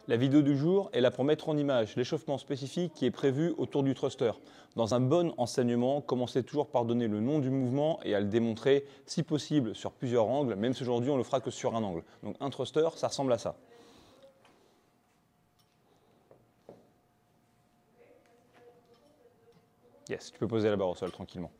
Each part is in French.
La vidéo du jour est là pour mettre en image l'échauffement spécifique qui est prévu autour du thruster. Dans un bon enseignement, commencez toujours par donner le nom du mouvement et à le démontrer, si possible, sur plusieurs angles, même si aujourd'hui on le fera que sur un angle. Donc un thruster, ça ressemble à ça. Yes, tu peux poser la barre au sol tranquillement.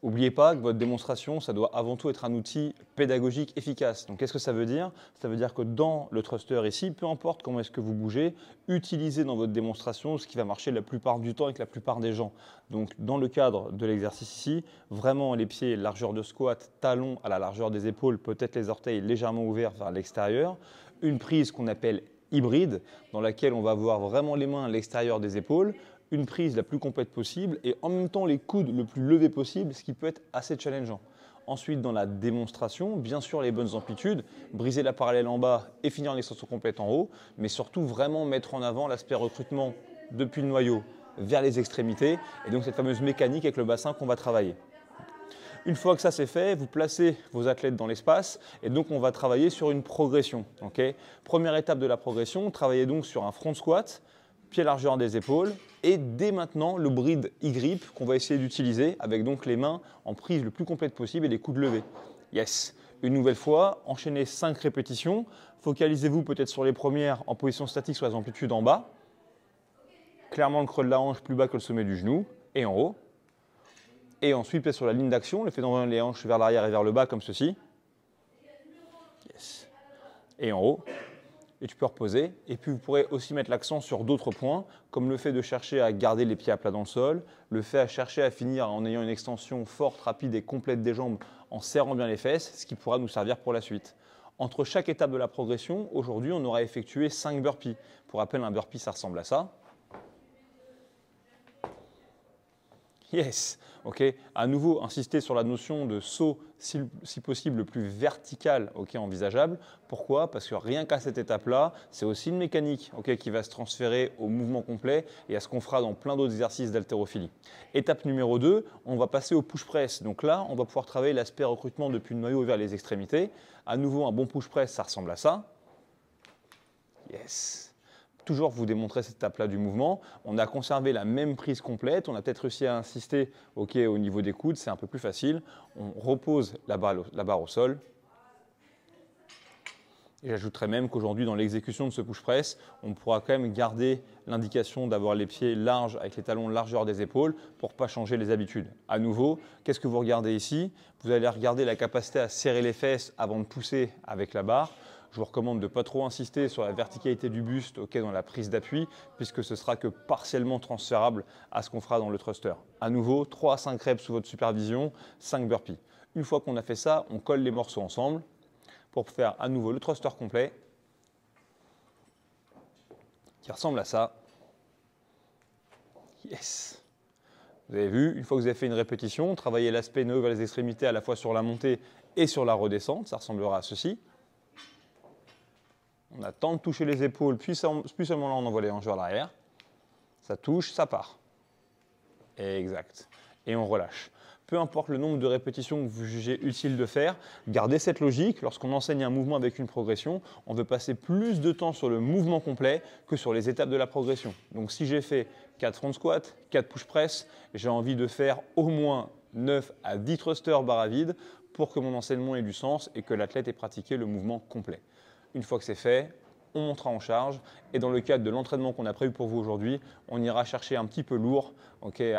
N'oubliez pas que votre démonstration, ça doit avant tout être un outil pédagogique efficace. Donc qu'est-ce que ça veut dire? Ça veut dire que dans le thruster ici, peu importe comment est-ce que vous bougez, utilisez dans votre démonstration ce qui va marcher la plupart du temps avec la plupart des gens. Donc dans le cadre de l'exercice ici, vraiment les pieds, largeur de squat, talons à la largeur des épaules, peut-être les orteils légèrement ouverts vers l'extérieur. Une prise qu'on appelle hybride, dans laquelle on va avoir vraiment les mains à l'extérieur des épaules, une prise la plus complète possible et en même temps les coudes le plus levés possible, ce qui peut être assez challengeant. Ensuite, dans la démonstration, bien sûr les bonnes amplitudes, briser la parallèle en bas et finir en extension complète en haut, mais surtout vraiment mettre en avant l'aspect recrutement depuis le noyau vers les extrémités et donc cette fameuse mécanique avec le bassin qu'on va travailler. Une fois que ça c'est fait, vous placez vos athlètes dans l'espace et donc on va travailler sur une progression. Première étape de la progression, travaillez donc sur un front squat, pied largeur des épaules et dès maintenant le bride E-grip qu'on va essayer d'utiliser avec donc les mains en prise le plus complète possible et les coudes levés. Yes. Une nouvelle fois, enchaînez 5 répétitions. Focalisez-vous peut-être sur les premières en position statique sur les amplitudes en bas. Clairement le creux de la hanche plus bas que le sommet du genou et en haut. Et ensuite, peut-être sur la ligne d'action, le fait d'envoyer les hanches vers l'arrière et vers le bas comme ceci. Yes. Et en haut. Et tu peux reposer. Et puis vous pourrez aussi mettre l'accent sur d'autres points, comme le fait de chercher à garder les pieds à plat dans le sol, le fait à chercher à finir en ayant une extension forte, rapide et complète des jambes en serrant bien les fesses, ce qui pourra nous servir pour la suite. Entre chaque étape de la progression, aujourd'hui, on aura effectué 5 burpees. Pour rappel, un burpee, ça ressemble à ça. Yes, ok. À nouveau, insister sur la notion de saut, si possible, le plus vertical envisageable. Pourquoi? Parce que rien qu'à cette étape-là, c'est aussi une mécanique qui va se transférer au mouvement complet et à ce qu'on fera dans plein d'autres exercices d'haltérophilie. Étape numéro 2, on va passer au push-press. Donc là, on va pouvoir travailler l'aspect recrutement depuis le noyau vers les extrémités. À nouveau, un bon push-press, ça ressemble à ça. Yes. Toujours vous démontrer cette étape-là du mouvement. On a conservé la même prise complète. On a peut-être réussi à insister au niveau des coudes. C'est un peu plus facile. On repose la barre au sol. Et j'ajouterais même qu'aujourd'hui, dans l'exécution de ce push-press, on pourra quand même garder l'indication d'avoir les pieds larges avec les talons largeur des épaules pour ne pas changer les habitudes. À nouveau, qu'est-ce que vous regardez ici? Vous allez regarder la capacité à serrer les fesses avant de pousser avec la barre. Je vous recommande de ne pas trop insister sur la verticalité du buste dans la prise d'appui, puisque ce sera que partiellement transférable à ce qu'on fera dans le thruster. À nouveau, 3 à 5 reps sous votre supervision, 5 burpees. Une fois qu'on a fait ça, on colle les morceaux ensemble pour faire à nouveau le thruster complet, qui ressemble à ça. Yes. Vous avez vu, une fois que vous avez fait une répétition, travaillez l'aspect nœud vers les extrémités à la fois sur la montée et sur la redescente, ça ressemblera à ceci. On attend de toucher les épaules, puis seulement là on envoie les hanches vers l'arrière. Ça touche, ça part. Exact. Et on relâche. Peu importe le nombre de répétitions que vous jugez utile de faire, gardez cette logique. Lorsqu'on enseigne un mouvement avec une progression, on veut passer plus de temps sur le mouvement complet que sur les étapes de la progression. Donc si j'ai fait 4 front squats, 4 push press, j'ai envie de faire au moins 9 à 10 thrusters barre à vide pour que mon enseignement ait du sens et que l'athlète ait pratiqué le mouvement complet. Une fois que c'est fait, on montera en charge et dans le cadre de l'entraînement qu'on a prévu pour vous aujourd'hui, on ira chercher un petit peu lourd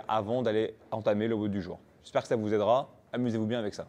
avant d'aller entamer le haut du jour. J'espère que ça vous aidera. Amusez-vous bien avec ça.